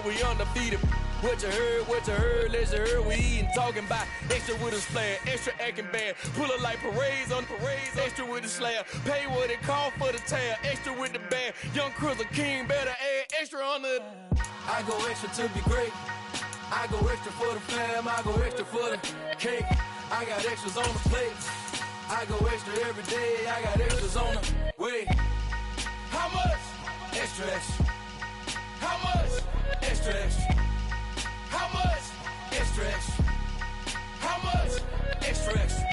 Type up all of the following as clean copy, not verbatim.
we undefeated. What you heard, let's you heard. We eatin', talking about extra with a splash, extra acting bad. Pull up like parades on parades, extra with the slab. Pay what it cost for the tab, extra with the bag. Young Crizzle King, better add extra on the. I go extra to be great. I go extra for the fam, I go extra for the cake. I got extras on the plate. I go extra every day, I got extras on the way. How much? Extra, extra. How much? Extra, extra. How much? Extra, extra. How much? Extra, extra.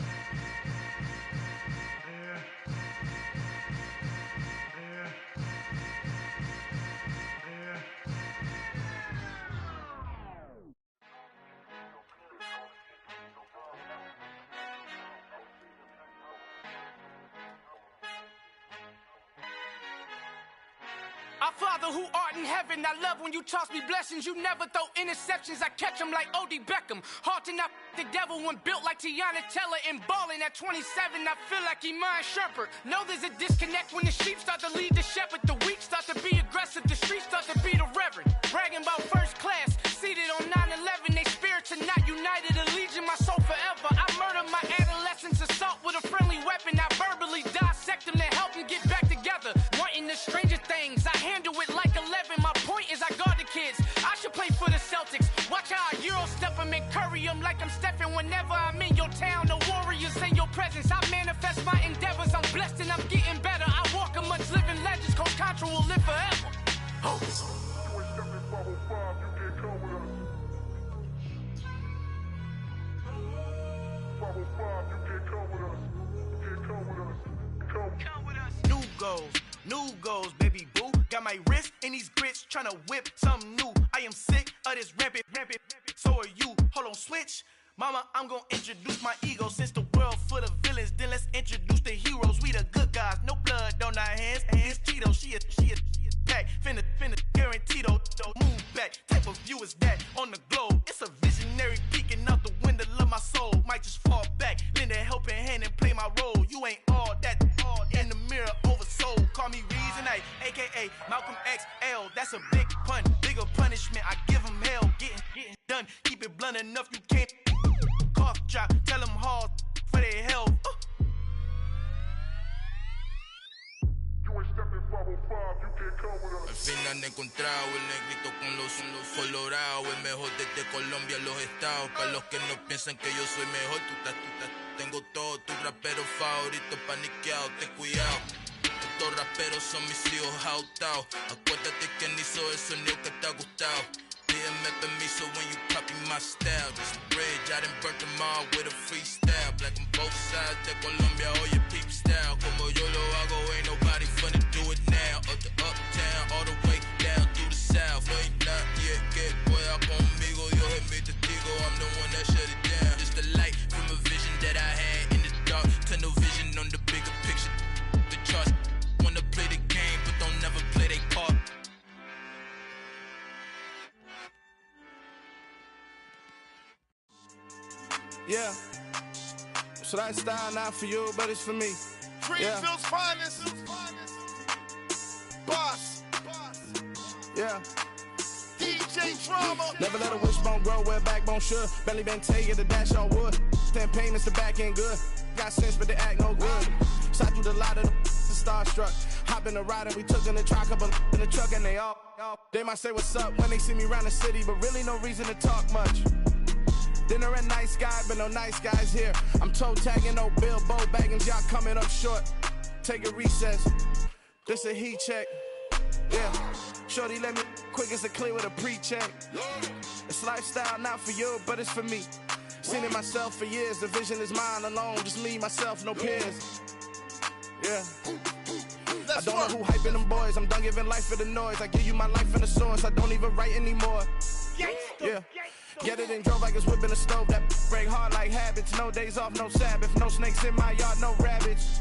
Our Father who art in heaven, I love when you toss me blessings. You never throw interceptions, I catch them like O.D. Beckham. Hard to not the devil when built like Tiana Teller and balling at 27. I feel like Iman Shumpert. Know there's a disconnect when the sheep start to lead the shepherd. The weak start to be aggressive, the streets start to be the reverend. Bragging about first class, seated on 9/11. They spirits are not united, a legion, my soul forever. I murder my adolescence, assault with a friendly weapon. I verbally dissect them to help them get back together. Wanting the stranger things, I handle it like 11. My point is I guard the kids. I should play for the Celtics. Watch how I Euro step them and curry them like I'm Stephen. Whenever I'm in your town, the Warriors in your presence. I manifest my endeavors. I'm blessed and I'm getting better. I walk amongst living legends. Coach Contra will live forever. Oh. New goals, baby boo. Got my wrist in these grits, tryna whip something new. I am sick of this rampant. So are you. Hold on, switch. Mama, I'm gonna introduce my ego. Since the world full of villains, then let's introduce the heroes. We the good guys, no blood on our hands. It's Tito, she a back. Finna guaranteed, move back. Type of view is that on the globe? It's a visionary peeking out the window of my soul. Might just fall back, lend a helping hand and play my role. You ain't all that, in the mirror oversold. Call me Reason A, aka Malcolm XL. That's a big pun, bigger punishment. I give him hell, getting done. Keep it blunt enough, you can't cough drop. Tell them hard for their health. Al fin han encontrado el negrito con los colorados, el mejor desde Colombia a los estados. Para los que no piensan que yo soy mejor, tengo todo, tus raperos favoritos paniqueados, ten cuidado. Estos raperos son mis hijos adoptados. Acuérdate quién hizo el sonido que te ha gustado. Pídeme permiso when you copy my style. Just a bridge, I done burnt them all with a freestyle. Black on both sides de Colombia, oye peep style. Como yo lo hago, ain't nobody finna do it now. Up to uptown, all the way down through the south. No hay nadie que pueda conmigo, Dios es mi testigo. I'm the one that shut it down. Just a light from a vision that I had in the dark. Tunnel vision on the bigger picture. The charts wanna play the game, but don't never play their part. Yeah, so that style not for you, but it's for me. Greenville's finest. Boss. Yeah. DJ Drama. Never let a wishbone grow where backbone should. Belly been taking the dash on wood. Stand payments, the back end good. Got sense, but they act no good. Side through the lot of the starstruck. Hop in the ride and we took in the truck, couple in the truck, and they all. They might say what's up when they see me around the city, but really no reason to talk much. Dinner and nice guy, but no nice guys here. I'm toe tagging, no Bilbo Baggins, y'all coming up short. Take a recess. This a heat check. Yeah. Shorty let me quick as a clear with a pre-check. It's lifestyle not for you, but it's for me. Seen it myself for years. The vision is mine alone. Just me, myself, no peers. Yeah. I don't know who hyping them boys. I'm done giving life for the noise. I give you my life in the source. I don't even write anymore. Yeah. Get it and drove like it's whipping a stove. That break hard like habits. No days off, no Sabbath. No snakes in my yard, no rabbits.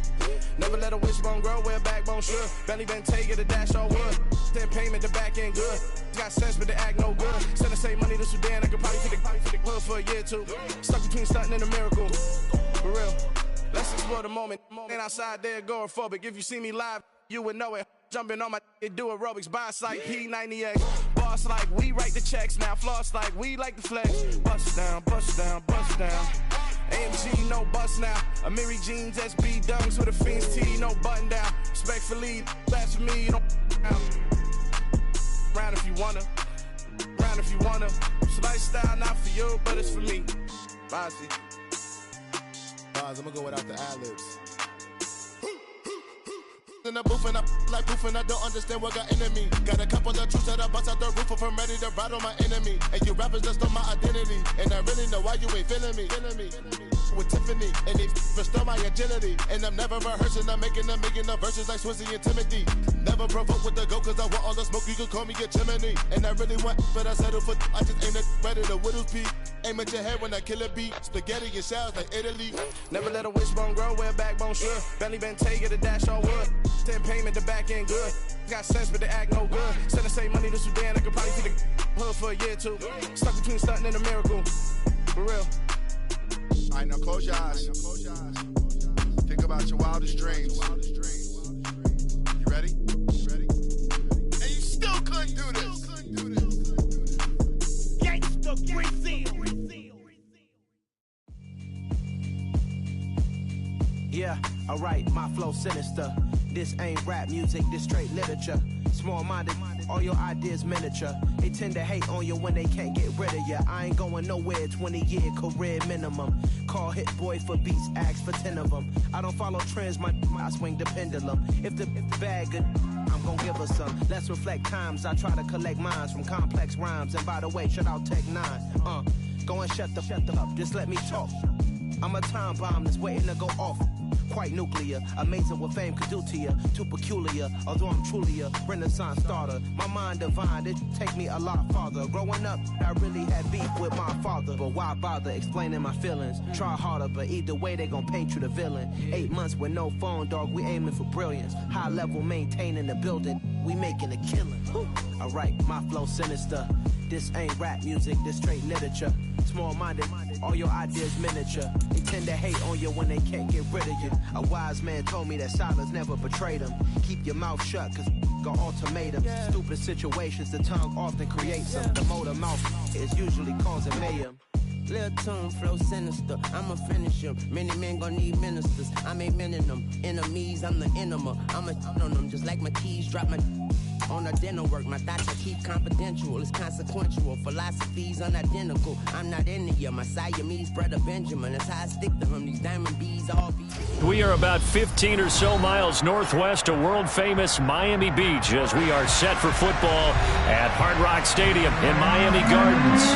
Never let a wishbone grow where backbone should. Belly been taking the dash on wood. Then payment, the back end good. Got sense, but they act no good. Send the same money to Sudan. I could probably take the club for a year or two. Stuck between stunting and a miracle. For real. Let's explore the moment. Ain't outside there agoraphobic. If you see me live, you would know it. Jumping on my do aerobics by site P90X. Boss like we write the checks now. Floss like we like the flex. Bust down, bust down, bust down. AMG, no bust now. Amiri jeans, SB dunks with a Fiends tee, no button down. Respectfully, that's for me, don't down. Round if you wanna, round if you wanna. It's lifestyle, not for you, but it's for me. Bossy. Bars, I'm gonna go without the ad-libs. In the booth and I like proof and I don't understand what got into me. Got a couple of truths that I bust out the roof if I'm ready to ride on my enemy. And you rappers just stole my identity. And I really know why you ain't feeling me. With Tiffany, and they restore my agility. And I'm never rehearsing, I'm making a million of verses like Swizzy and Timothy. Never provoke with the go, cause I want all the smoke, you can call me a chimney. And I really want, but I settle for, I just ain't ready to Whittles peak. Aim at your head when I kill a beat. Spaghetti and shells like Italy. Never let a wishbone grow where a backbone should. Belly Bentayga, the dash all wood. 10 payment, the back end good. Got sense, but the act no good. Send the same money to Sudan, I could probably see the hood for a year or two. Stuck between stunting and a miracle. For real. All right, now close your eyes. Think about your wildest dreams. You ready? And you still couldn't do this. Gangsta Brazil. Yeah, alright, my flow sinister. This ain't rap music, this straight literature. Small-minded, all your ideas miniature. They tend to hate on you when they can't get rid of you. I ain't going nowhere, 20-year career minimum. Call Hit Boy for beats, ask for 10 of them. I don't follow trends, I swing the pendulum. If the bag good, I'm gonna give her some. Let's reflect times, I try to collect minds from complex rhymes. And by the way, shout out Tech 9. Go and shut the up, just let me talk. I'm a time bomb that's waiting to go off. Quite nuclear, amazing what fame could do to you. Too peculiar, although I'm truly a renaissance starter. My mind divine, it take me a lot farther. Growing up, I really had beef with my father. But why bother explaining my feelings? Try harder, but either way they gon' paint you the villain. 8 months with no phone, dog, we aiming for brilliance. High level maintaining the building, we making a killing. Alright, my flow sinister. This ain't rap music, this straight literature. Small-minded, all your ideas miniature. They tend to hate on you when they can't get rid of you. A wise man told me that silence never betrayed him. Keep your mouth shut, cause got ultimatums. Stupid situations, the tongue often creates them. The motor mouth is usually causing mayhem. Lil' tune, flow sinister, I'ma finish him. Many men gon' need ministers, I'm aiming them. Enemies, I'm the enema. I'ma on them, just like my keys, drop my on the dinner work. My thoughts I keep confidential, it's consequential. Philosophies unidentical, I'm not into you. My Siamese brother Benjamin, that's how I stick to him. These diamond bees all be. We are about 15 or so miles northwest of world-famous Miami Beach as we are set for football at Hard Rock Stadium in Miami Gardens.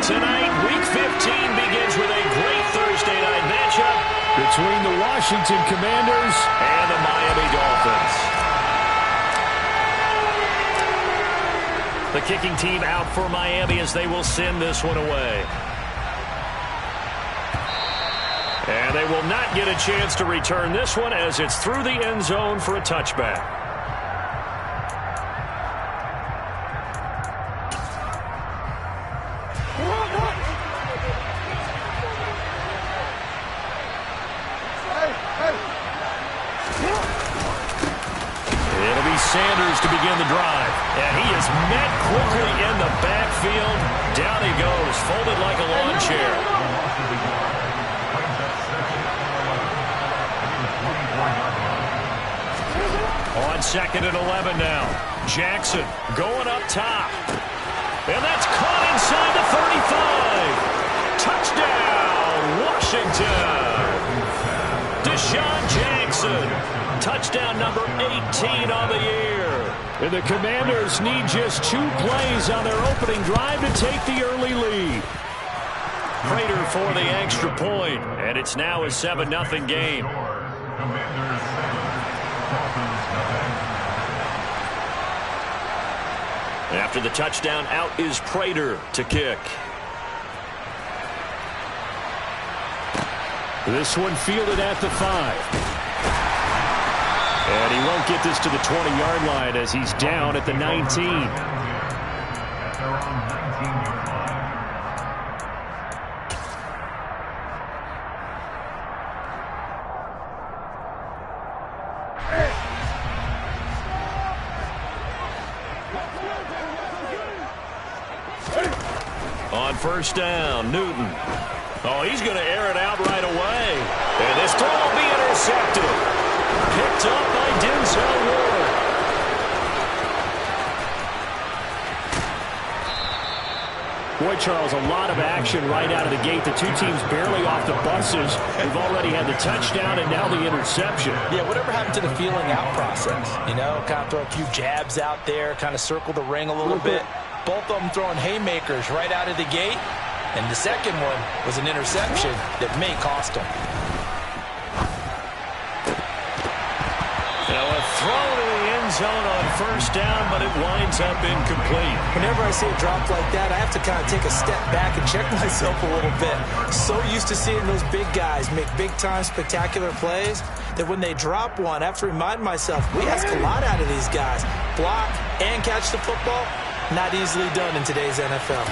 Tonight, Week 15 begins with a great Thursday night matchup between the Washington Commanders and the Miami Dolphins. The kicking team out for Miami as they will send this one away. And they will not get a chance to return this one as it's through the end zone for a touchback. Sanders to begin the drive, and he is met quickly in the backfield. Down he goes, folded like a lawn chair. On 2nd and 11 now. Jackson going up top. And that's caught inside the 35. Touchdown, Washington. Deshaun Jackson. Touchdown number 18 on the year. And the Commanders need just 2 plays on their opening drive to take the early lead. Prater for the extra point, and it's now a 7-0 game. After the touchdown, out is Prater to kick. This one fielded at the 5. And he won't get this to the 20-yard line as he's down at the 19. On first down, Newton. Oh, he's going to air it out right away. And this throw will be intercepted. Picked up by Denzel Ward. Boy, Charles, a lot of action right out of the gate. The two teams barely off the buses. We've already had the touchdown and now the interception. Yeah, whatever happened to the feeling out process? You know, kind of throw a few jabs out there, kind of circle the ring a little bit. Both of them throwing haymakers right out of the gate. And the second one was an interception that may cost them. Now a throw to the end zone on first down, but it winds up incomplete. Whenever I see a drop like that, I have to kind of take a step back and check myself a little bit. So used to seeing those big guys make big-time spectacular plays that when they drop one, I have to remind myself, we ask a lot out of these guys. Block and catch the football, not easily done in today's NFL.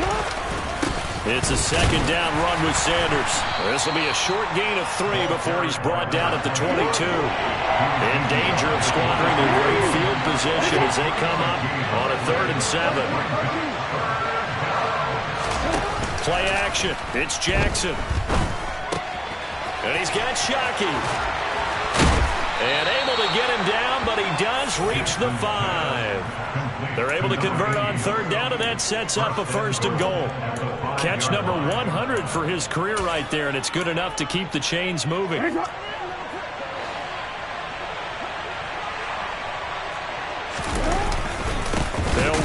It's a second down run with Sanders. This will be a short gain of 3 before he's brought down at the 22. In danger of squandering the great field position as they come up on a 3rd and 7. Play action. It's Jackson. And he's got Shockey. And able to get him down, but he does reach the 5. They're able to convert on 3rd down, and that sets up a 1st and goal. Catch number 100 for his career right there, and it's good enough to keep the chains moving. They'll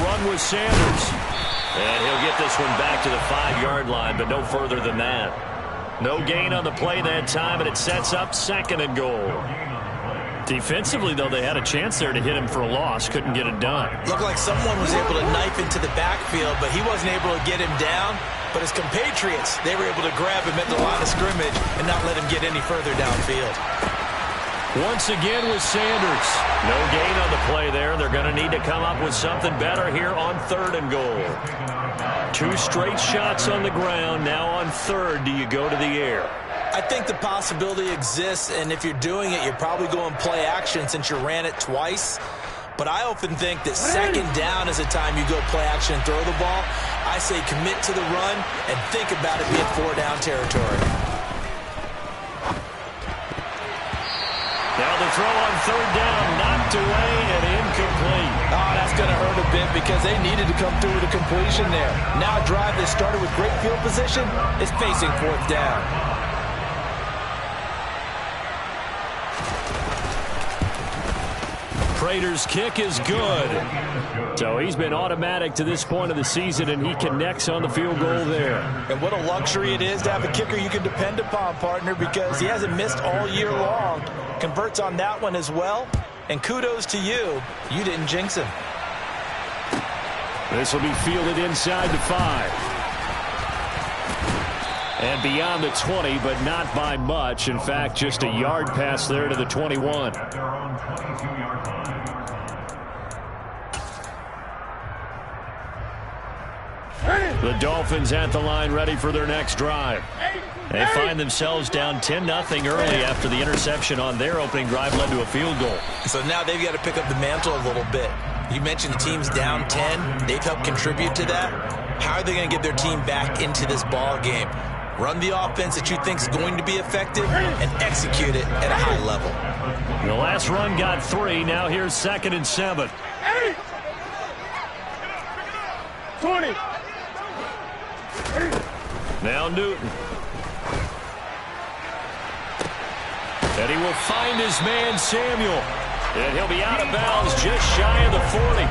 run with Sanders. And he'll get this one back to the 5-yard line, but no further than that. No gain on the play that time, and it sets up 2nd and goal. Defensively, though, they had a chance there to hit him for a loss. Couldn't get it done. Looked like someone was able to knife into the backfield, but he wasn't able to get him down. But his compatriots, they were able to grab him at the line of scrimmage and not let him get any further downfield. Once again with Sanders. No gain on the play there. They're going to need to come up with something better here on 3rd and goal. 2 straight shots on the ground. Now on 3rd, do you go to the air? I think the possibility exists, and if you're doing it, you're probably going play action since you ran it twice. But I often think that 2nd down is the time you go play action and throw the ball. I say commit to the run and think about it being 4-down territory. Now the throw on 3rd down, knocked away and incomplete. Oh, that's going to hurt a bit because they needed to come through with a completion there. Now a drive that started with great field position is facing 4th down. Prater's kick is good. So he's been automatic to this point of the season, and he connects on the field goal there. And what a luxury it is to have a kicker you can depend upon, partner, because he hasn't missed all year long. Converts on that one as well. And kudos to you. You didn't jinx him. This will be fielded inside the 5. And beyond the 20, but not by much. In fact, just a yard pass there to the 21. The Dolphins at the line ready for their next drive. They find themselves down 10-0 early after the interception on their opening drive led to a field goal. So now they've got to pick up the mantle a little bit. You mentioned the team's down 10. They've helped contribute to that. How are they going to get their team back into this ball game? Run the offense that you think is going to be effective and execute it at a high level. The last run got 3. Now here's 2nd and 7. 20. Now Newton. And he will find his man Samuel. And he'll be out of bounds just shy of the 40.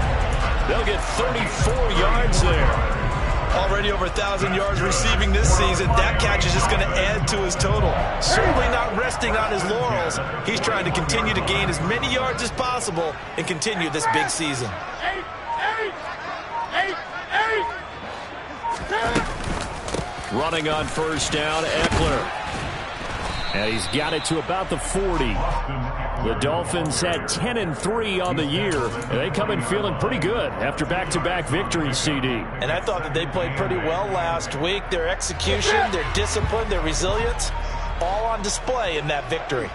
They'll get 34 yards there. Already over 1,000 yards receiving this season. That catch is just going to add to his total. Certainly not resting on his laurels. He's trying to continue to gain as many yards as possible and continue this big season. 8. Running on first down, Eckler. And he's got it to about the 40. The Dolphins had 10-3 on the year. And they come in feeling pretty good after back-to-back victories, CD. And I thought that they played pretty well last week. Their execution, their discipline, their resilience, all on display in that victory.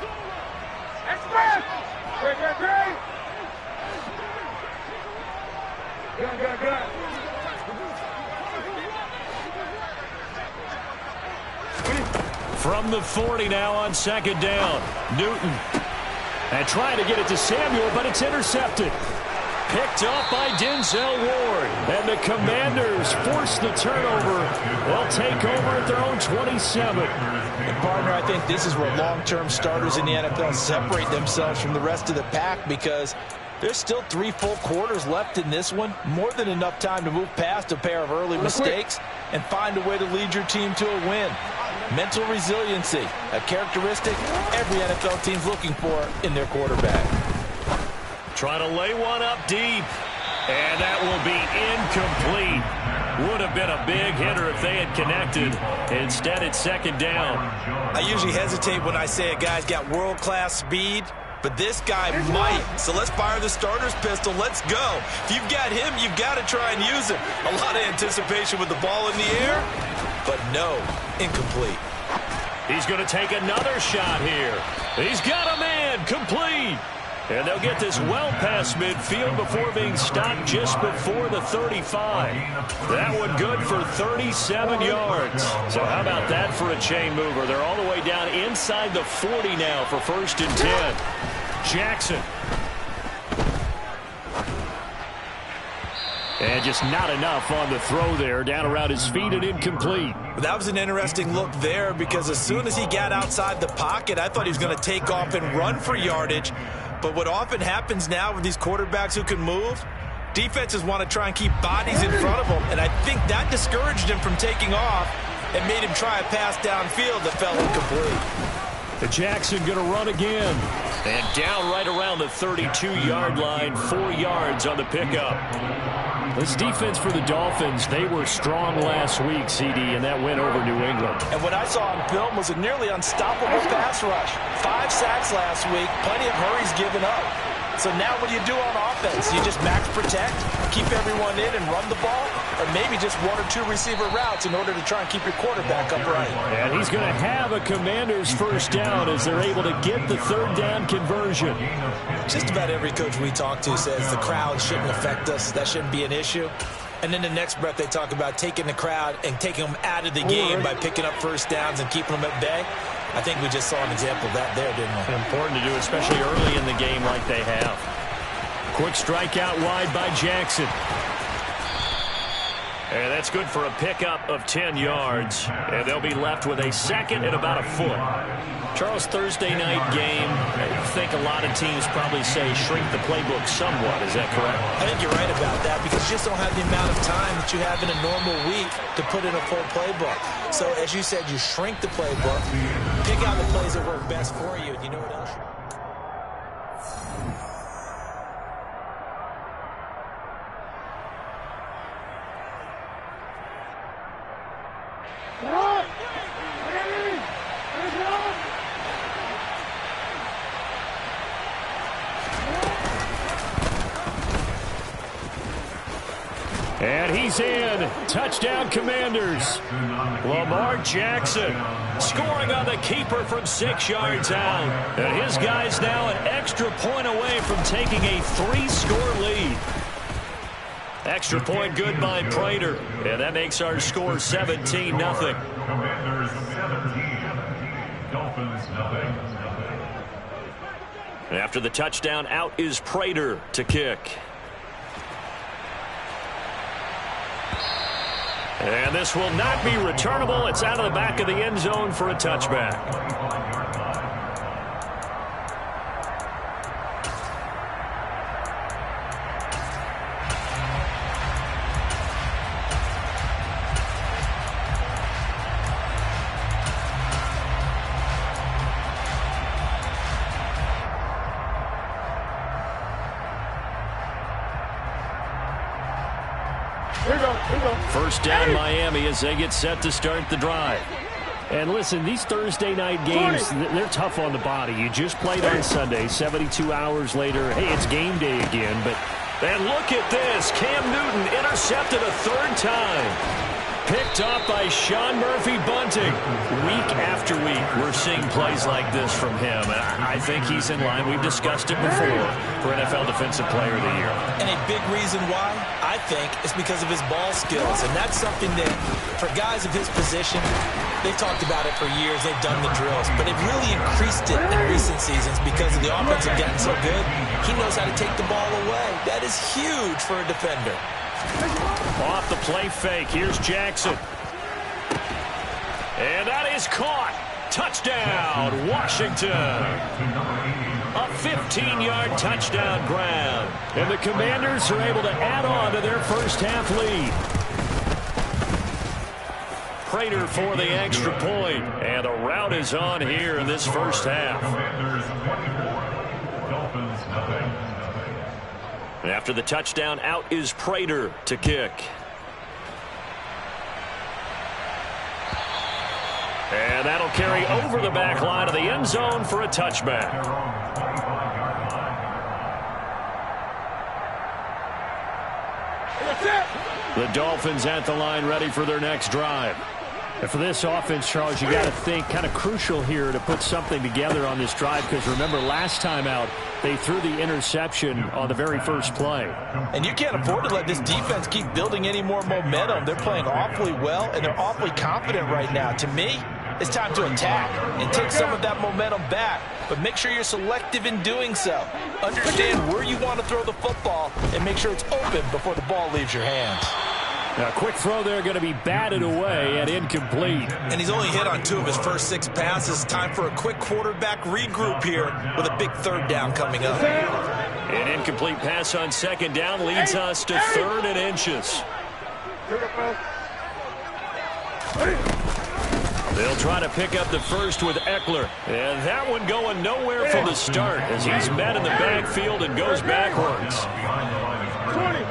From the 40 now on second down. Newton. And trying to get it to Samuel, but it's intercepted. Picked off by Denzel Ward. And the Commanders force the turnover. They'll take over at their own 27. And partner, I think this is where long-term starters in the NFL separate themselves from the rest of the pack, because there's still 3 full quarters left in this one. More than enough time to move past a pair of early mistakes and find a way to lead your team to a win. Mental resiliency, a characteristic every NFL team's looking for in their quarterback. Trying to lay one up deep. And that will be incomplete. Would have been a big hitter if they had connected. Instead, it's second down. I usually hesitate when I say a guy's got world-class speed, but this guy might. So let's fire the starter's pistol. Let's go. If you've got him, you've got to try and use him. A lot of anticipation with the ball in the air, but no, incomplete. He's going to take another shot here. He's got a man, complete. And they'll get this well past midfield before being stopped just before the 35. That one good for 37 yards. So how about that for a chain mover? They're all the way down inside the 40 now for 1st and 10. Jackson. And just not enough on the throw there. Down around his feet and incomplete. That was an interesting look there, because as soon as he got outside the pocket, I thought he was going to take off and run for yardage. But what often happens now with these quarterbacks who can move, defenses want to try and keep bodies in front of them. And I think that discouraged him from taking off and made him try a pass downfield that fell incomplete. The Jackson going to run again. And down right around the 32-yard line, 4 yards on the pickup. This defense for the Dolphins, they were strong last week, CD, and that went over New England. And what I saw on film was a nearly unstoppable pass rush. 5 sacks last week, plenty of hurries given up. So now what do you do on offense? You just max protect, keep everyone in and run the ball, or maybe just 1 or 2 receiver routes in order to try and keep your quarterback upright. And he's going to have a Commanders first down as they're able to get the 3rd down conversion. Just about every coach we talk to says the crowd shouldn't affect us. That shouldn't be an issue. And then the next breath they talk about taking the crowd and taking them out of the game by picking up first downs and keeping them at bay. I think we just saw an example of that there, didn't we? Important to do, especially early in the game like they have. Quick strike out wide by Jackson. And that's good for a pickup of 10 yards. And they'll be left with a 2nd and about a foot. Charles, Thursday night game, I think a lot of teams probably say shrink the playbook somewhat. Is that correct? I think you're right about that, because you just don't have the amount of time that you have in a normal week to put in a full playbook. So, as you said, you shrink the playbook, pick out the plays that work best for you, and you know what else? And he's in. Touchdown, Commanders. Lamar Jackson scoring on the keeper from 6 yards out. And his guy's now an extra point away from taking a 3-score lead. Extra point good by Prater. And that makes our score 17-0. Commanders 17, Dolphins nothing. After the touchdown, out is Prater to kick. And this will not be returnable. It's out of the back of the end zone for a touchback. First down, Miami, as they get set to start the drive. And listen, these Thursday night games, they're tough on the body. You just played on Sunday, 72 hours later. Hey, it's game day again. But and look at this. Cam Newton intercepted a 3rd time. Picked off by Sean Murphy-Bunting. Week after week, we're seeing plays like this from him. And I think he's in line. We've discussed it before for NFL Defensive Player of the Year. And a big reason why, I think, is because of his ball skills. And that's something that, for guys of his position, they've talked about it for years. They've done the drills. But they've really increased it in recent seasons because of the offense have gotten so good. He knows how to take the ball away. That is huge for a defender. Off the play fake. Here's Jackson. And that is caught. Touchdown, Washington. A 15-yard touchdown grab. And the Commanders are able to add on to their first half lead. Prater for the extra point. And the route is on here in this first half. After the touchdown, out is Prater to kick. And that'll carry over the back line of the end zone for a touchback. The Dolphins at the line ready for their next drive. And for this offense, Charles, you got to think kind of crucial here to put something together on this drive, because remember last time out they threw the interception on the very first play. And you can't afford to let this defense keep building any more momentum. They're playing awfully well, and they're awfully confident right now. To me, it's time to attack and take some of that momentum back, but make sure you're selective in doing so. Understand where you want to throw the football and make sure it's open before the ball leaves your hands. Now, a quick throw there going to be batted away and incomplete. And he's only hit on 2 of his first 6 passes. Time for a quick quarterback regroup here with a big third down coming up. An incomplete pass on second down leads us to 3rd and inches. They'll try to pick up the first with Eckler. And that one going nowhere from the start as he's met in the backfield and goes backwards. 20.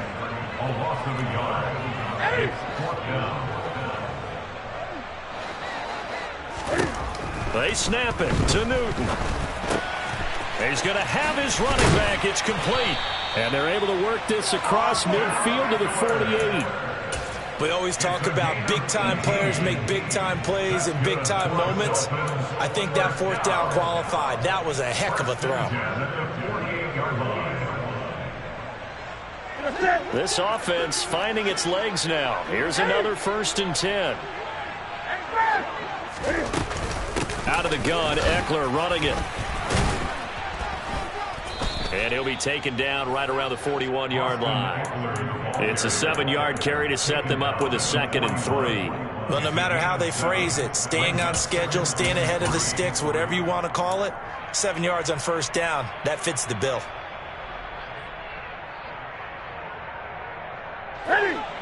They snap it to Newton. He's going to have his running back. It's complete. And they're able to work this across midfield to the 48. We always talk about big-time players make big-time plays in big-time moments. I think that 4th down qualified. That was a heck of a throw. This offense finding its legs now. Here's another 1st and 10. Out of the gun, Eckler running it. And he'll be taken down right around the 41-yard line. It's a 7-yard carry to set them up with a 2nd and 3. Well, no matter how they phrase it, staying on schedule, staying ahead of the sticks, whatever you want to call it, 7 yards on 1st down, that fits the bill.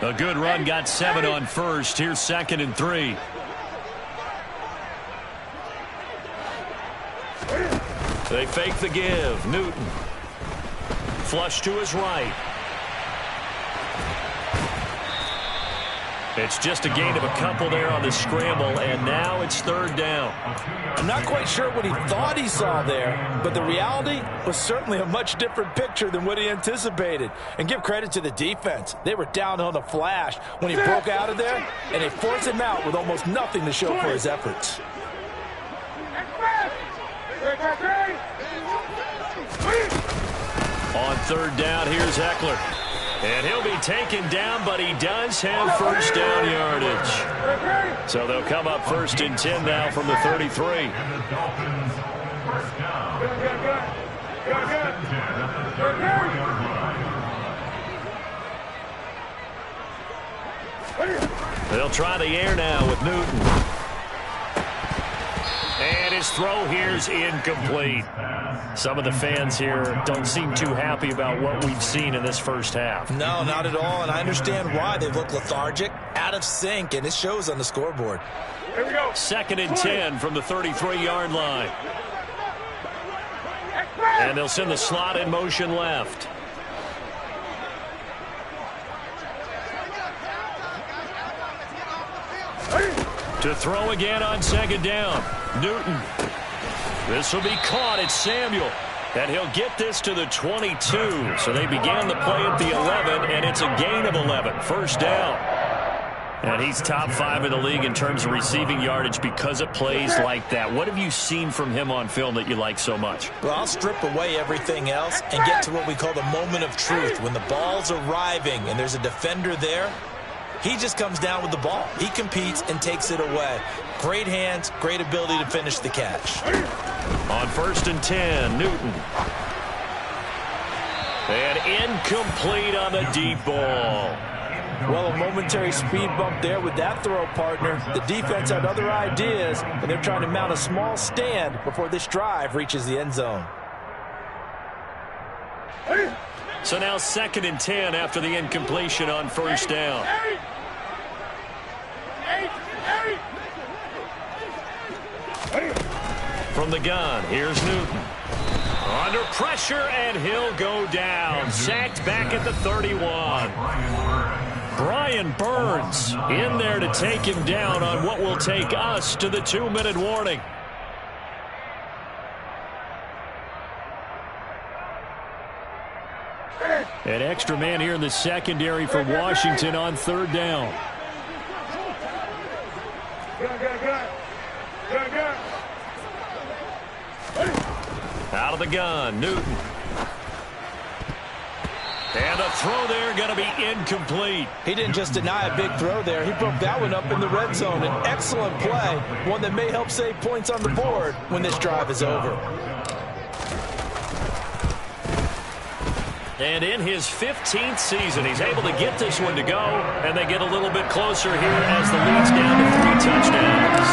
A good run got 7 on 1st. Here's 2nd and 3. They fake the give. Newton. Flush to his right. It's just a gain of a couple there on the scramble, and now it's 3rd down. I'm not quite sure what he thought he saw there, but the reality was certainly a much different picture than what he anticipated. And give credit to the defense. They were down on the flash when he broke out of there, and they forced him out with almost nothing to show for his efforts. On 3rd down, here's Eckler. And he'll be taken down, but he does have 1st down yardage. So they'll come up 1st and 10 now from the 33. They'll try the air now with Newton. And his throw here's incomplete. Some of the fans here don't seem too happy about what we've seen in this first half. No, not at all, and I understand why. They look lethargic, out of sync, and it shows on the scoreboard. Here we go. 2nd and 10 from the 33-yard line. And they'll send the slot in motion left. To throw again on 2nd down. Newton. This will be caught. It's Samuel. And he'll get this to the 22. So they began the play at the 11, and it's a gain of 11. 1st down. And he's top 5 in the league in terms of receiving yardage because of plays like that. What have you seen from him on film that you like so much? Well, I'll strip away everything else and get to what we call the moment of truth. When the ball's arriving and there's a defender there, he just comes down with the ball. He competes and takes it away. Great hands, great ability to finish the catch. On 1st and 10, Newton. And incomplete on the deep ball. Well, a momentary speed bump there with that throw, partner. The defense had other ideas, and they're trying to mount a small stand before this drive reaches the end zone. So now 2nd and 10 after the incompletion on 1st down. From the gun, here's Newton. Under pressure, and he'll go down. Sacked back at the 31. Brian Burns in there to take him down on what will take us to the 2-minute warning. An extra man here in the secondary for Washington on 3rd down. Out of the gun, Newton. And a throw there going to be incomplete. He didn't just deny a big throw there. He broke that one up in the red zone. An excellent play, one that may help save points on the board when this drive is over. And in his 15th season, he's able to get this one to go, and they get a little bit closer here as the lead's down to 3 touchdowns.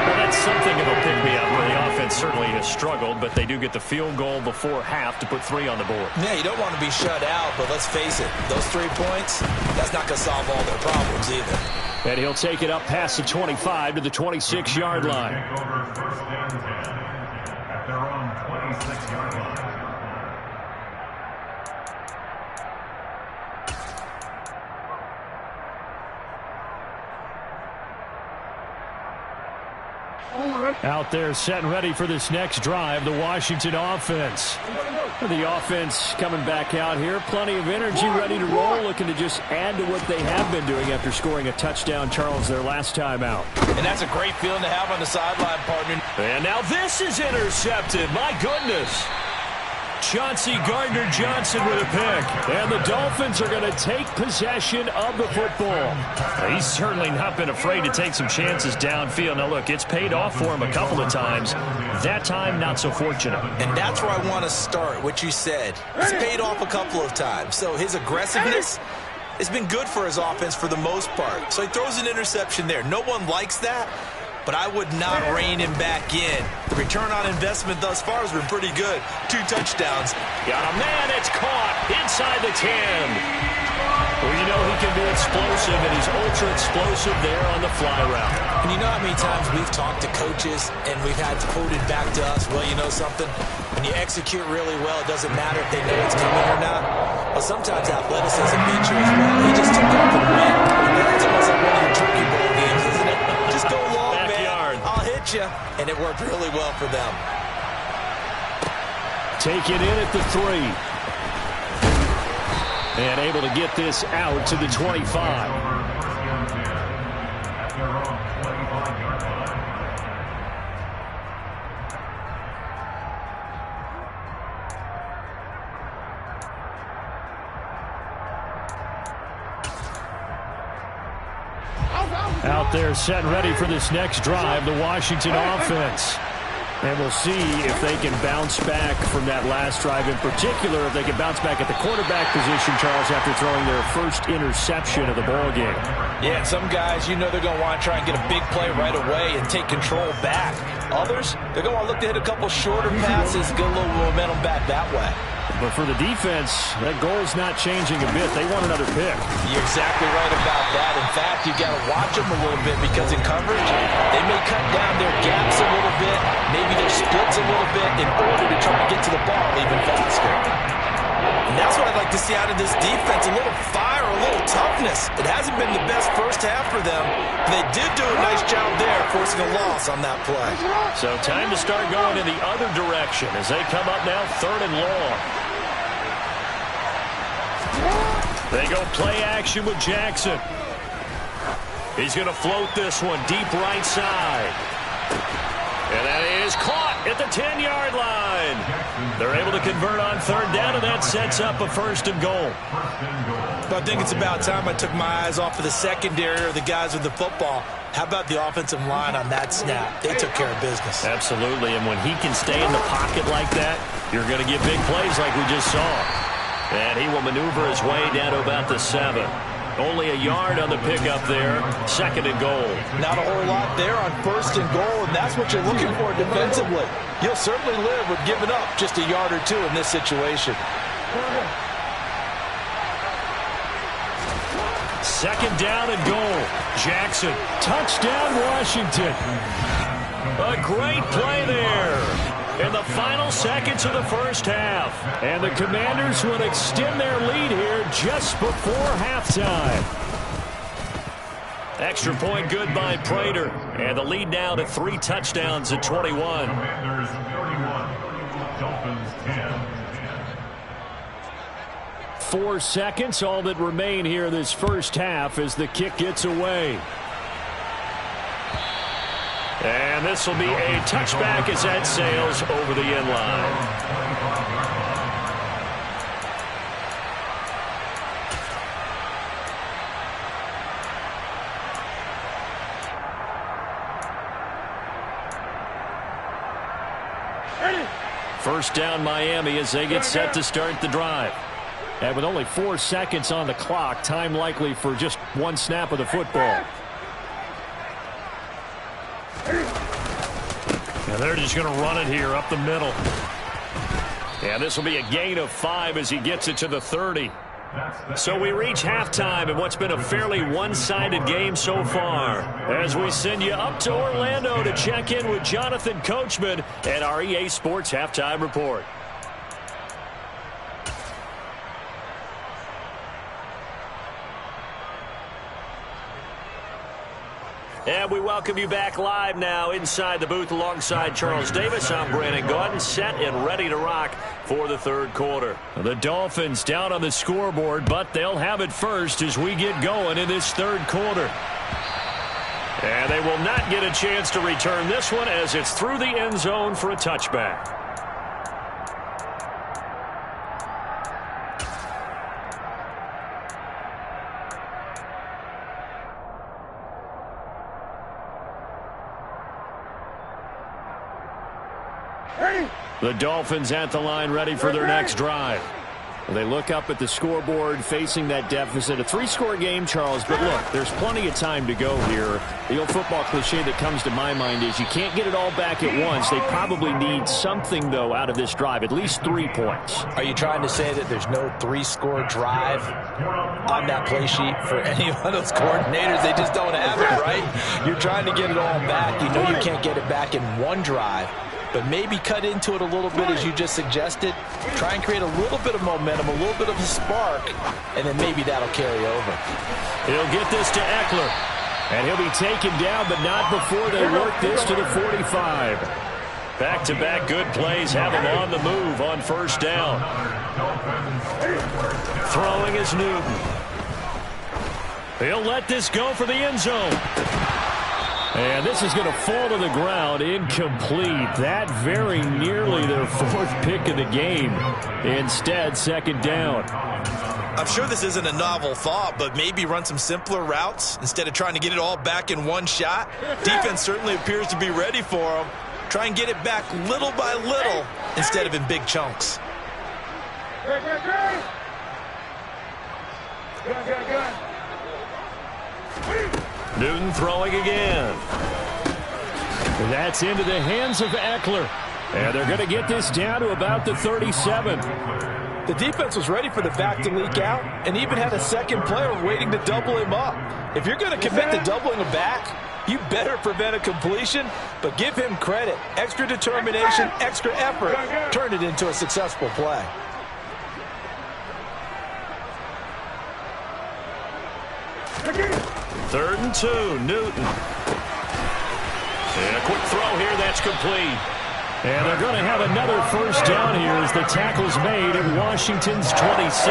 Well, that's something of a pick-me-up where the offense certainly has struggled, but they do get the field goal before half to put 3 on the board. Yeah, you don't want to be shut out, but let's face it, those 3 points, that's not going to solve all their problems either. And he'll take it up past the 25 to the 26-yard line. At their own 26-yard line. Out there set and ready for this next drive, the Washington offense. The offense coming back out here. Plenty of energy, ready to roll, looking to just add to what they have been doing after scoring a touchdown, Charles, their last time out. And that's a great feeling to have on the sideline, partner. And now this is intercepted. My goodness. Chauncey Gardner-Johnson with a pick. And the Dolphins are going to take possession of the football. He's certainly not been afraid to take some chances downfield. Now, look, it's paid off for him a couple of times. That time, not so fortunate. And that's where I want to start, what you said. It's paid off a couple of times. So his aggressiveness has been good for his offense for the most part. So he throws an interception there. No one likes that, but I would not rein him back in. The return on investment thus far has been pretty good. 2 touchdowns. Got a man, it's caught inside the 10. Well, you know he can be explosive, and he's ultra-explosive there on the fly route. And you know how many times we've talked to coaches and we've had to quote it back to us, well, you know something? When you execute really well, it doesn't matter if they know it's coming or not. Well, sometimes athleticism beats you as well. He just took off and ran. It's almost like one of your turkey bowl games, isn't it? Just go long, man. I'll hit you. And it worked really well for them. Take it in at the 3. And able to get this out to the 25. Out there set and ready for this next drive, the Washington offense. And we'll see if they can bounce back from that last drive. In particular, if they can bounce back at the quarterback position, Charles, after throwing their first interception of the ball game. Yeah, some guys, you know they're going to want to try and get a big play right away and take control back. Others, they're going to want to look to hit a couple shorter passes, get a little momentum back that way. But for the defense, that goal's not changing a bit. They want another pick. You're exactly right about that. In fact, you got to watch them a little bit because in coverage, they may cut down their gaps a little bit, maybe their splits a little bit in order to try to get to the ball even faster. And that's what I'd like to see out of this defense, a little fire, a little toughness. It hasn't been the best first half for them, but they did do a nice job there, forcing a loss on that play. So time to start going in the other direction as they come up now 3rd and long. They go play action with Jackson. He's going to float this one deep right side. And that is caught at the 10-yard line. They're able to convert on third down, and that sets up a 1st and goal. I think it's about time I took my eyes off of the secondary or the guys with the football. How about the offensive line on that snap? They took care of business. Absolutely, and when he can stay in the pocket like that, you're going to get big plays like we just saw. And he will maneuver his way down to about the 7. Only a yard on the pickup there. 2nd and goal. Not a whole lot there on 1st and goal, and that's what you're looking for defensively. You'll certainly live with giving up just a yard or 2 in this situation. 2nd down and goal. Jackson. Touchdown, Washington. A great play there in the final seconds of the first half. And the Commanders will extend their lead here just before halftime. Extra point good by Prater. And the lead now to 3 touchdowns at 21. Commanders 31, Dolphins 10. 4 seconds, all that remain here this first half as the kick gets away. And this will be a touchback as that sails over the end line. First down Miami as they get set to start the drive. And with only 4 seconds on the clock, time likely for just 1 snap of the football. And they're just going to run it here up the middle. And this will be a gain of 5 as he gets it to the 30. So we reach halftime in what's been a fairly one-sided game so far. As we send you up to Orlando to check in with Jonathan Coachman at our EA Sports Halftime Report. And we welcome you back live now inside the booth alongside Charles Davis. I'm Brandon Gaudin, set and ready to rock for the 3rd quarter. The Dolphins down on the scoreboard, but they'll have it first as we get going in this 3rd quarter. And they will not get a chance to return this one as it's through the end zone for a touchback. The Dolphins at the line ready for their next drive. They look up at the scoreboard facing that deficit. A 3-score game, Charles, but look, there's plenty of time to go here. The old football cliche that comes to my mind is you can't get it all back at once. They probably need something, though, out of this drive, at least 3 points. Are you trying to say that there's no 3-score drive on that play sheet for any of those coordinators? They just don't have it, right? You're trying to get it all back. You know you can't get it back in one drive. But maybe cut into it a little bit as you just suggested. Try and create a little bit of momentum, a little bit of a spark, and then maybe that'll carry over. He'll get this to Eckler. And he'll be taken down, but not before they work this to the 45. Back-to-back good plays have him on the move on 1st down. Throwing is Newton. He'll let this go for the end zone. And this is going to fall to the ground, incomplete. That very nearly their 4th pick of the game. Instead, 2nd down. I'm sure this isn't a novel thought, but maybe run some simpler routes instead of trying to get it all back in one shot. Defense certainly appears to be ready for them. Try and get it back little by little instead of in big chunks. Newton throwing again. That's into the hands of Eckler. And they're going to get this down to about the 37. The defense was ready for the back to leak out and even had a second player waiting to double him up. If you're going to commit to doubling a back, you better prevent a completion, but give him credit. Extra determination, extra effort, turned it into a successful play. Third and 2, Newton. And a quick throw here, that's complete. And they're going to have another 1st down here as the tackle's made at Washington's 26.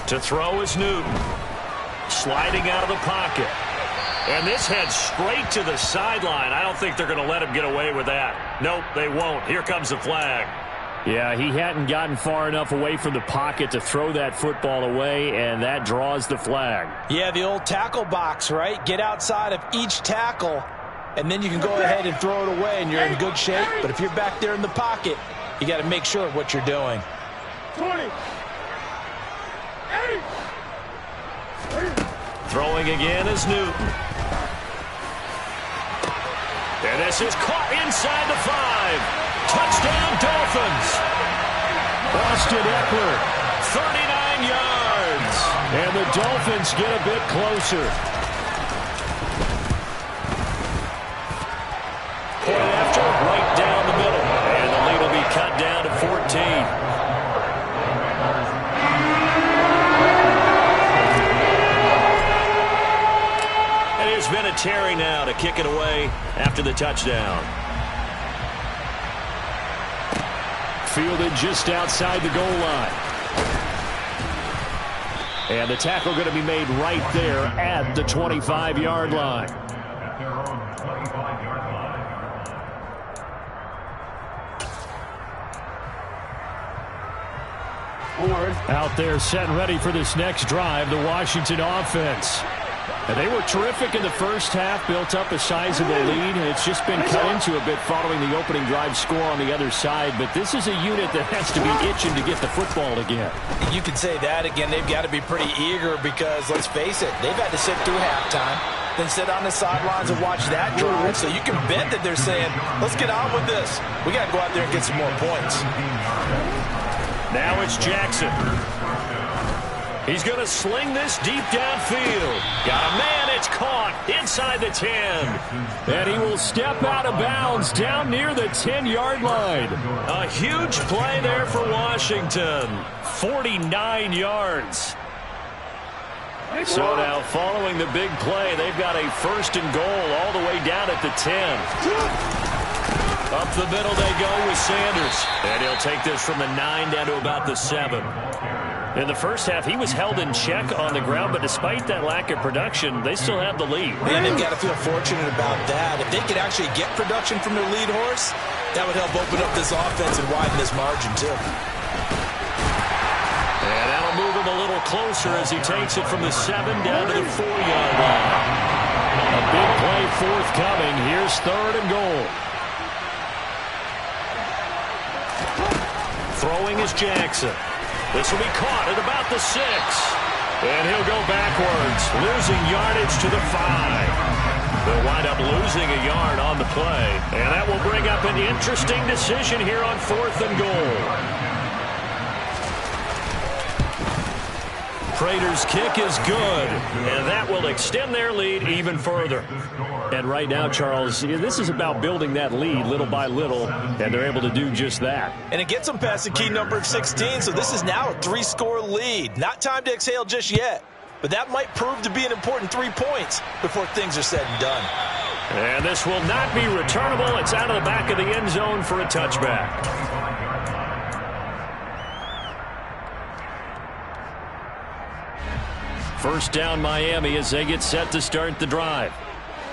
To throw is Newton. Sliding out of the pocket. And this heads straight to the sideline. I don't think they're going to let him get away with that. Nope, they won't. Here comes the flag. Yeah, he hadn't gotten far enough away from the pocket to throw that football away, and that draws the flag. Yeah, the old tackle box, right? Get outside of each tackle, and then you can go ahead and throw it away, and you're in good shape. But if you're back there in the pocket, you got to make sure of what you're doing. 20. Throwing again is Newton. And this is caught inside the 5. Touchdown, Dolphins. Austin Eckler, 39 yards. And the Dolphins get a bit closer. Point after, right down the middle. And the lead will be cut down to 14. There's been a Terry now to kick it away after the touchdown. Fielded just outside the goal line. And the tackle going to be made right there at the 25-yard line. At their own 25-yard line. Out there set and ready for this next drive, the Washington offense. And they were terrific in the first half, built up a sizable lead. It's just been cut into a bit following the opening drive score on the other side. But this is a unit that has to be itching to get the football again. You could say that again. They've got to be pretty eager because, let's face it, they've had to sit through halftime, then sit on the sidelines and watch that drive. So you can bet that they're saying, let's get on with this. We got to go out there and get some more points. Now it's Jackson. He's going to sling this deep downfield. Got a man. It's caught inside the 10. And he will step out of bounds down near the 10-yard line. A huge play there for Washington. 49 yards. So now following the big play, they've got a 1st and goal all the way down at the 10. Up the middle they go with Sanders. And he'll take this from the 9 down to about the 7. In the first half, he was held in check on the ground, but despite that lack of production, they still have the lead. And they've got to feel fortunate about that. If they could actually get production from their lead horse, that would help open up this offense and widen this margin, too. And that'll move him a little closer as he takes it from the 7 down to the 4-yard line. A big play forthcoming. Here's 3rd and goal. Throwing is Jackson. This will be caught at about the 6. And he'll go backwards, losing yardage to the 5. They'll wind up losing a yard on the play. And that will bring up an interesting decision here on 4th and goal. Prater's kick is good, and that will extend their lead even further. And right now, Charles, this is about building that lead little by little, and they're able to do just that. And it gets them past the key number of 16, so this is now a 3-score lead. Not time to exhale just yet, but that might prove to be an important 3 points before things are said and done. And this will not be returnable. It's out of the back of the end zone for a touchback. First down Miami as they get set to start the drive.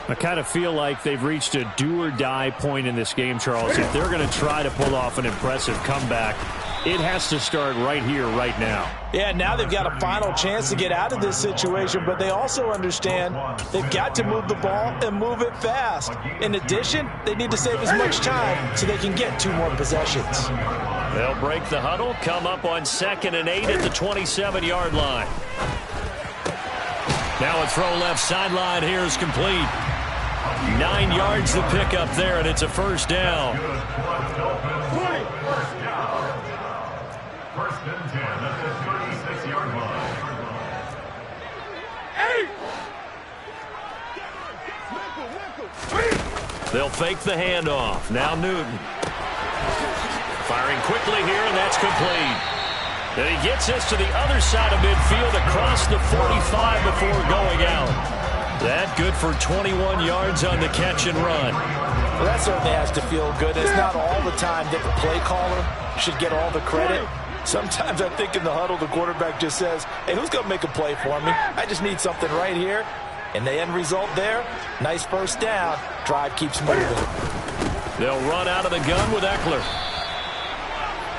I kind of feel like they've reached a do-or-die point in this game, Charles. If they're going to try to pull off an impressive comeback, it has to start right here, right now. Yeah, now they've got a final chance to get out of this situation, but they also understand they've got to move the ball and move it fast. In addition, they need to save as much time so they can get 2 more possessions. They'll break the huddle, come up on 2nd and 8 at the 27-yard line. Now a throw left sideline here is complete. 9 yards to pick up there, and it's a first down. 1st and 10 at the 36-yard line. 8. They'll fake the handoff. Now Newton. Firing quickly here, and that's complete. And he gets this to the other side of midfield across the 45 before going out. That good for 21 yards on the catch and run. Well, that certainly has to feel good. It's not all the time that the play caller should get all the credit. Sometimes I think in the huddle, the quarterback just says, hey, who's going to make a play for me? I just need something right here. And the end result there, nice first down. Drive keeps moving. They'll run out of the gun with Eckler.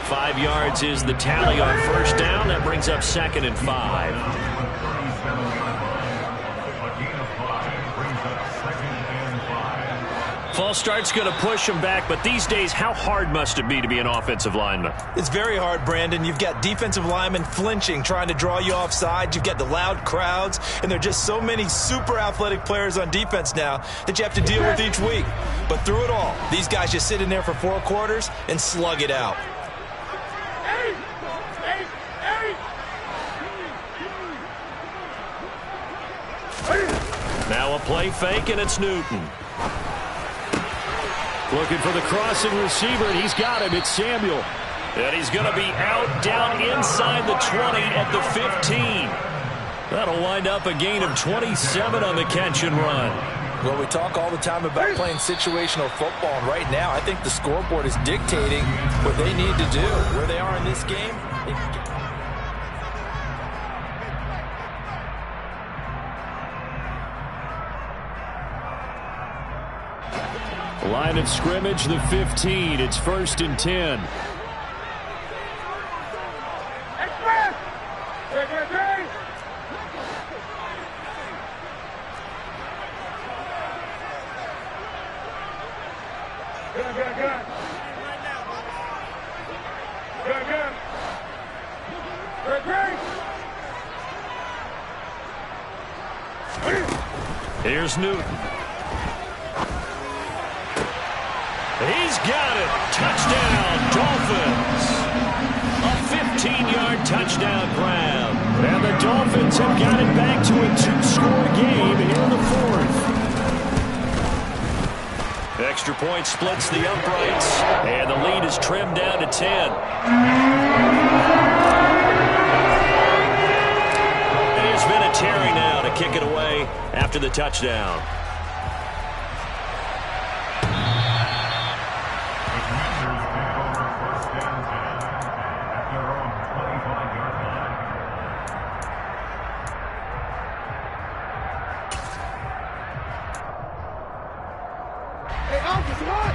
5 yards is the tally on first down. That brings up 2nd and 5. False start's going to push him back, but these days, how hard must it be to be an offensive lineman? It's very hard, Brandon. You've got defensive linemen flinching, trying to draw you offside. You've got the loud crowds, and there are just so many super athletic players on defense now that you have to deal with each week. But through it all, these guys just sit in there for 4 quarters and slug it out. Now a play fake, and it's Newton. Looking for the crossing receiver, and he's got him. It's Samuel. And he's going to be out down inside the 20 at the 15. That'll wind up a gain of 27 on the catch and run. Well, we talk all the time about playing situational football, and right now I think the scoreboard is dictating what they need to do. Where they are in this game, line of scrimmage, the 15. It's 1st and 10. Here's Newton. He's got it. Touchdown, Dolphins. A 15-yard touchdown grab. And the Dolphins have got it back to a 2-score game here in the 4th. Extra point splits the uprights, and the lead is trimmed down to 10. And it's Vinatieri now to kick it away after the touchdown.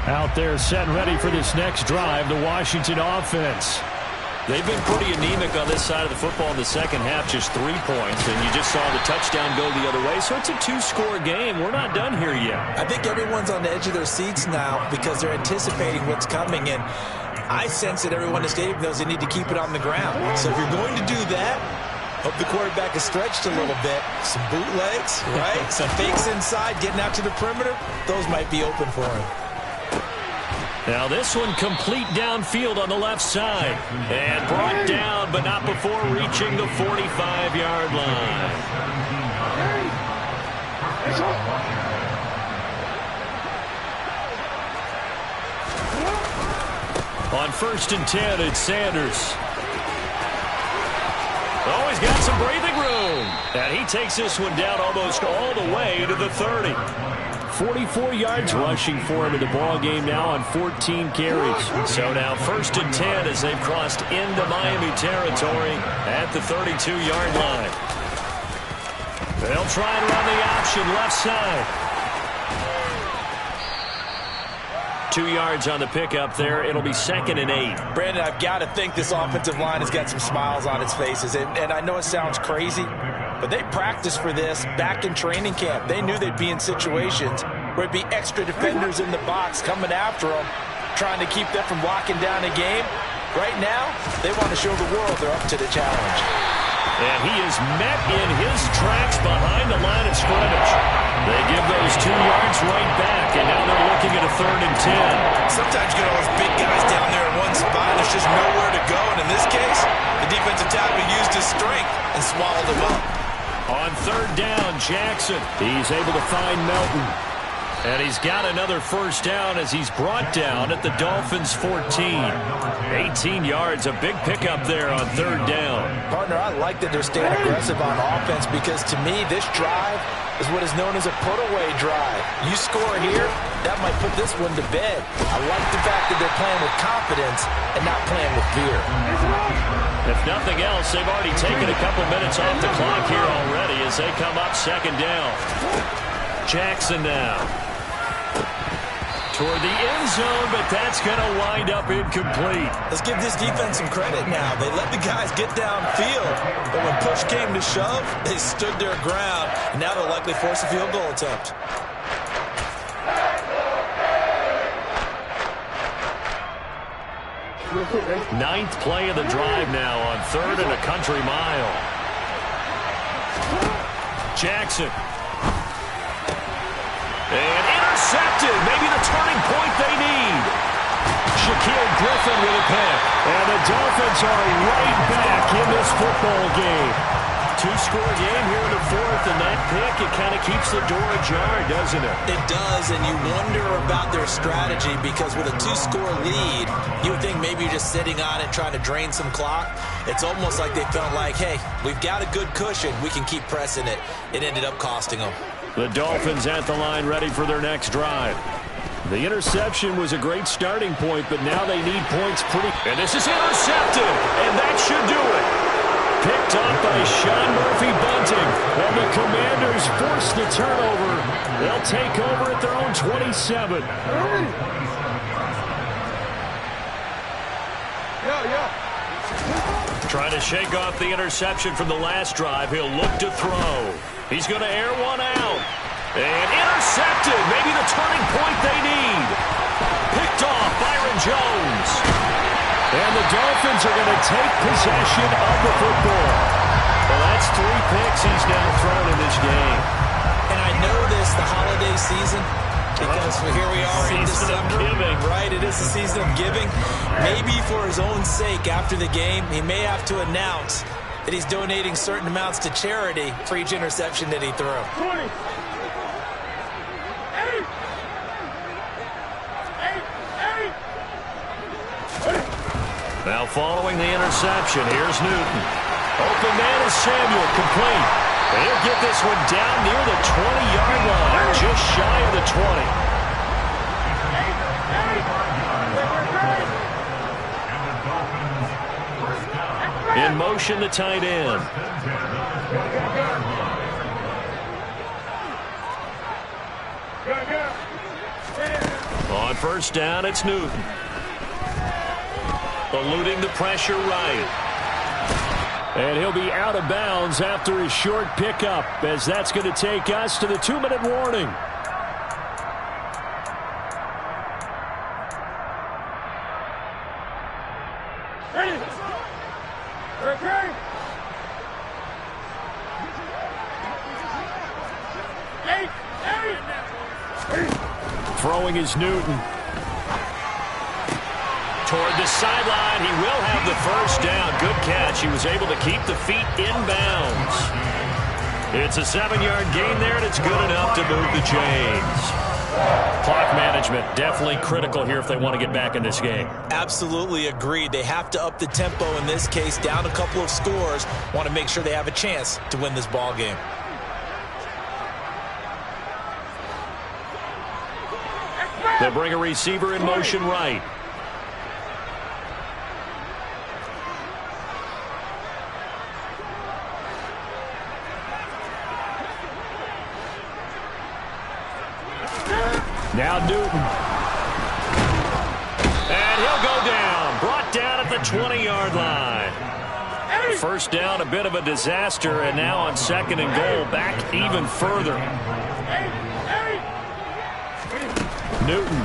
Out there set and ready for this next drive, the Washington offense. They've been pretty anemic on this side of the football in the second half, just 3 points, and you just saw the touchdown go the other way, so it's a 2-score game. We're not done here yet. I think everyone's on the edge of their seats now because they're anticipating what's coming, and I sense that everyone in the stadium knows they need to keep it on the ground. So if you're going to do that, hope the quarterback is stretched a little bit. Some bootlegs, right? Some fakes inside, getting out to the perimeter. Those might be open for him. Now this one complete downfield on the left side. And brought down, but not before reaching the 45-yard line. On 1st and 10, it's Sanders. Oh, he's got some breathing room. And he takes this one down almost all the way to the 30. 44 yards rushing for him in the ball game now on 14 carries. So now 1st and 10 as they've crossed into Miami territory at the 32-yard line. They'll try and run the option left side. 2 yards on the pickup there. It'll be 2nd and 8. Brandon, I've got to think this offensive line has got some smiles on its faces. And I know it sounds crazy, but they practiced for this back in training camp. They knew they'd be in situations where it'd be extra defenders in the box coming after them, trying to keep them from locking down a game. Right now, they want to show the world they're up to the challenge. And he is met in his tracks behind the line of scrimmage. They give those 2 yards right back, and now they're looking at a 3rd and 10. Sometimes you get all those big guys down there in one spot, and there's just nowhere to go. And in this case, the defensive tackle used his strength and swallowed him up. On 3rd down, Jackson. He's able to find Melton. And he's got another first down as he's brought down at the Dolphins' 14. 18 yards, a big pickup there on third down. Partner, I like that they're staying aggressive on offense because to me, this drive is what is known as a put-away drive. You score here, that might put this one to bed. I like the fact that they're playing with confidence and not playing with fear. If nothing else, they've already taken a couple minutes off the clock here already as they come up second down. Jackson now toward the end zone, but that's going to wind up incomplete. Let's give this defense some credit now. They let the guys get downfield, but when push came to shove, they stood their ground, and now they'll likely force a field goal attempt. Ninth play of the drive now on third and a country mile. Jackson. And intercepted. Maybe the turning point they need. Shaquille Griffin with a pick. And the Dolphins are right back in this football game. Two-score game here in the fourth, and that pick, it kind of keeps the door ajar, doesn't it? It does, and you wonder about their strategy because with a two-score lead, you would think maybe you're just sitting on it trying to drain some clock. It's almost like they felt like, hey, we've got a good cushion. We can keep pressing it. It ended up costing them. The Dolphins at the line ready for their next drive. The interception was a great starting point, but now they need points pretty. And this is intercepted, and that should do it. Picked up by Sean Murphy-Bunting, and the Commanders force the turnover. They'll take over at their own 27. Trying to shake off the interception from the last drive. He'll look to throw. He's going to air one out. And intercepted. Maybe the turning point they need. Picked off Byron Jones. And the Dolphins are going to take possession of the football. Well, that's 3 picks he's now thrown in this game. And I know this, the holiday season, because here we are in December. Giving. Right, it is the season of giving. Maybe for his own sake after the game, he may have to announce that he's donating certain amounts to charity for each interception that he threw. 20. Now following the interception, here's Newton. Open man is Samuel, complete. He'll get this one down near the 20-yard line, just shy of the 20. In motion, the tight end. On first down, it's Newton. Eluding the pressure right. And he'll be out of bounds after his short pickup, as that's going to take us to the 2-minute warning. Ready? Okay. Throwing is Newton. Toward the sideline, he will have the first down. Good catch. He was able to keep the feet in bounds. It's a 7-yard gain there, and it's good enough to move the chains. Clock management definitely critical here if they want to get back in this game. Absolutely agreed. They have to up the tempo in this case, down a couple of scores. Want to make sure they have a chance to win this ball game. They bring a receiver in motion right. Now Newton. And he'll go down. Brought down at the 20-yard line. First down, a bit of a disaster, and now on second and goal, back even further. Newton.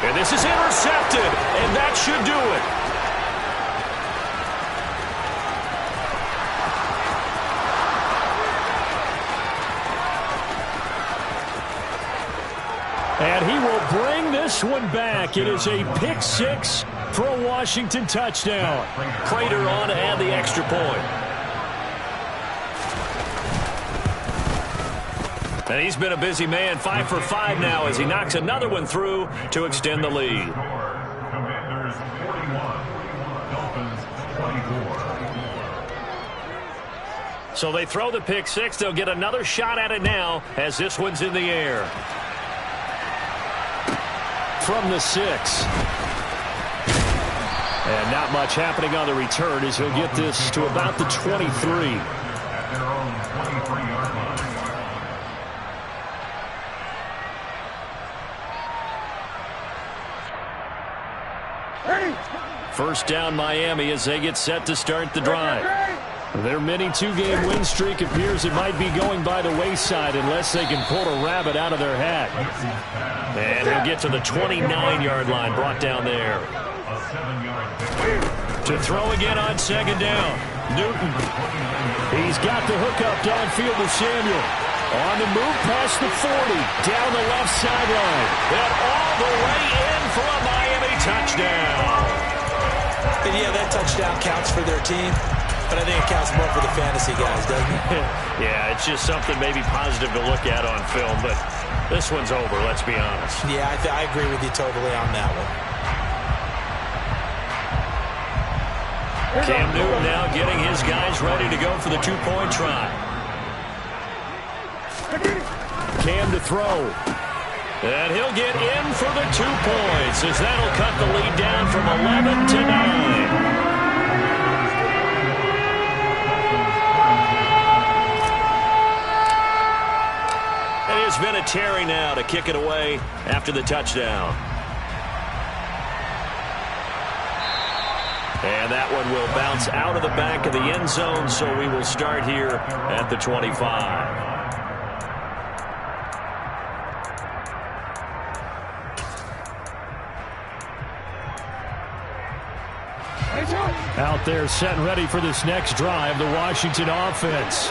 And this is intercepted, and that should do it. And he will bring this one back. It is a pick six for a Washington touchdown. Prater on to add the extra point. And he's been a busy man, 5 for 5 now as he knocks another one through to extend the lead. Commanders 41, Dolphins 24. So they throw the pick six. They'll get another shot at it now as this one's in the air. From the 6. And not much happening on the return as he'll get this to about the 23. At their own 23-yard line. First down Miami as they get set to start the drive. Their mini 2-game win streak appears it might be going by the wayside unless they can pull a rabbit out of their hat. And he'll get to the 29-yard line, brought down there. To throw again on second down. Newton. He's got the hookup downfield to Samuel. On the move past the 40. Down the left sideline. And all the way in for a Miami touchdown. And yeah, that touchdown counts for their team. But I think it counts more for the fantasy guys, doesn't it? Yeah, it's just something maybe positive to look at on film. But this one's over, let's be honest. Yeah, I agree with you totally on that one. Cam Newton now getting his guys ready to go for the two-point try. Cam to throw. And he'll get in for the 2 points as that'll cut the lead down from 11 to 9. It has been a Terry now to kick it away after the touchdown. And that one will bounce out of the back of the end zone, so we will start here at the 25. Out there set and ready for this next drive, the Washington offense.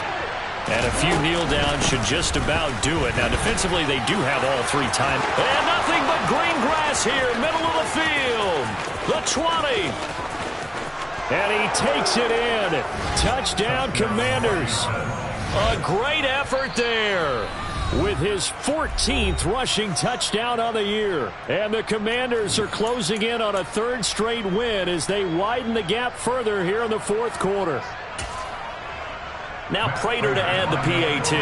And a few kneel downs should just about do it. Now, defensively, they do have all 3 times. And nothing but green grass here, middle of the field. The 20. And he takes it in. Touchdown, Commanders. A great effort there with his 14th rushing touchdown on the year. And the Commanders are closing in on a 3rd straight win as they widen the gap further here in the 4th quarter. Now Prater to add the PAT.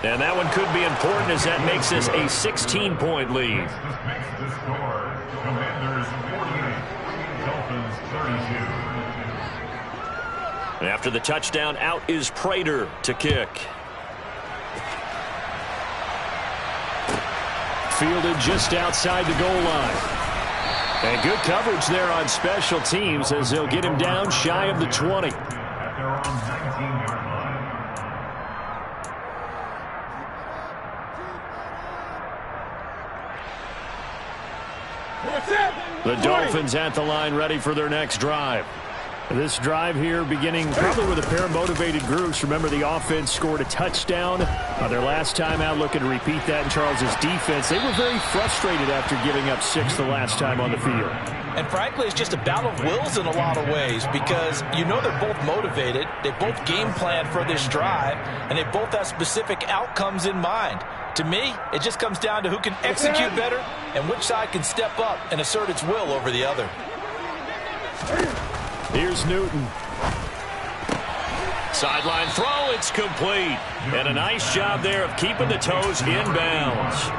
And that one could be important as that makes this a 16-point lead. This makes the score Commanders 48, Dolphins 32. And after the touchdown, out is Prater to kick. Fielded just outside the goal line. And good coverage there on special teams as they'll get him down shy of the 20. At their own 19-yard line. The Dolphins at the line ready for their next drive. This drive here beginning probably with a pair of motivated groups. Remember, the offense scored a touchdown their last time out, looking to repeat that in Charles's defense. They were very frustrated after giving up 6 the last time on the field. And frankly, it's just a battle of wills in a lot of ways because you know they're both motivated. They both game plan for this drive, and they both have specific outcomes in mind. To me, it just comes down to who can execute better and which side can step up and assert its will over the other. Here's Newton. Sideline throw, it's complete. And a nice job there of keeping the toes inbounds.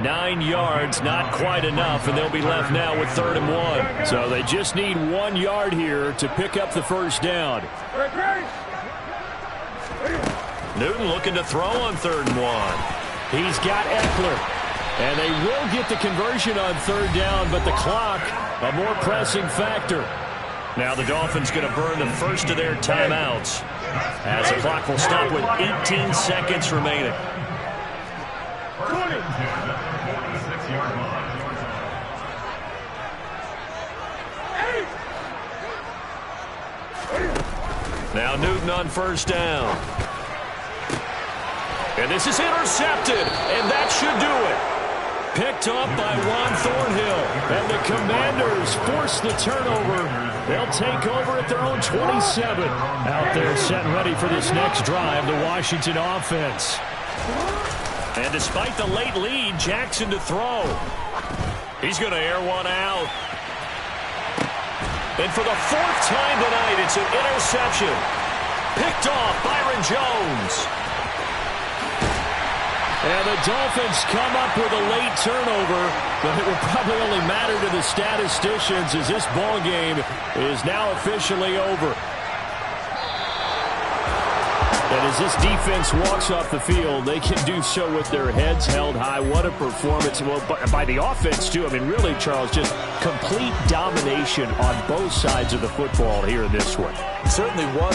9 yards, not quite enough, and they'll be left now with 3rd and 1. So they just need 1 yard here to pick up the first down. Newton looking to throw on 3rd and 1. He's got Eckler. And they will get the conversion on 3rd down, but the clock, a more pressing factor. Now the Dolphins going to burn the first of their timeouts as the clock will stop with 18 seconds remaining. Now Newton on 1st down. And this is intercepted, and that should do it. Picked up by Juan Thornhill. And the Commanders force the turnover. They'll take over at their own 27. Out there set and ready for this next drive, the Washington offense. And despite the late lead, Jackson to throw. He's going to air one out. And for the fourth time tonight, it's an interception. Picked off Byron Jones. And the Dolphins come up with a late turnover, but it will probably only matter to the statisticians as this ball game is now officially over. And as this defense walks off the field, they can do so with their heads held high. What a performance. Well, by the offense, too. I mean, really, Charles, just complete domination on both sides of the football here in this one. It certainly was.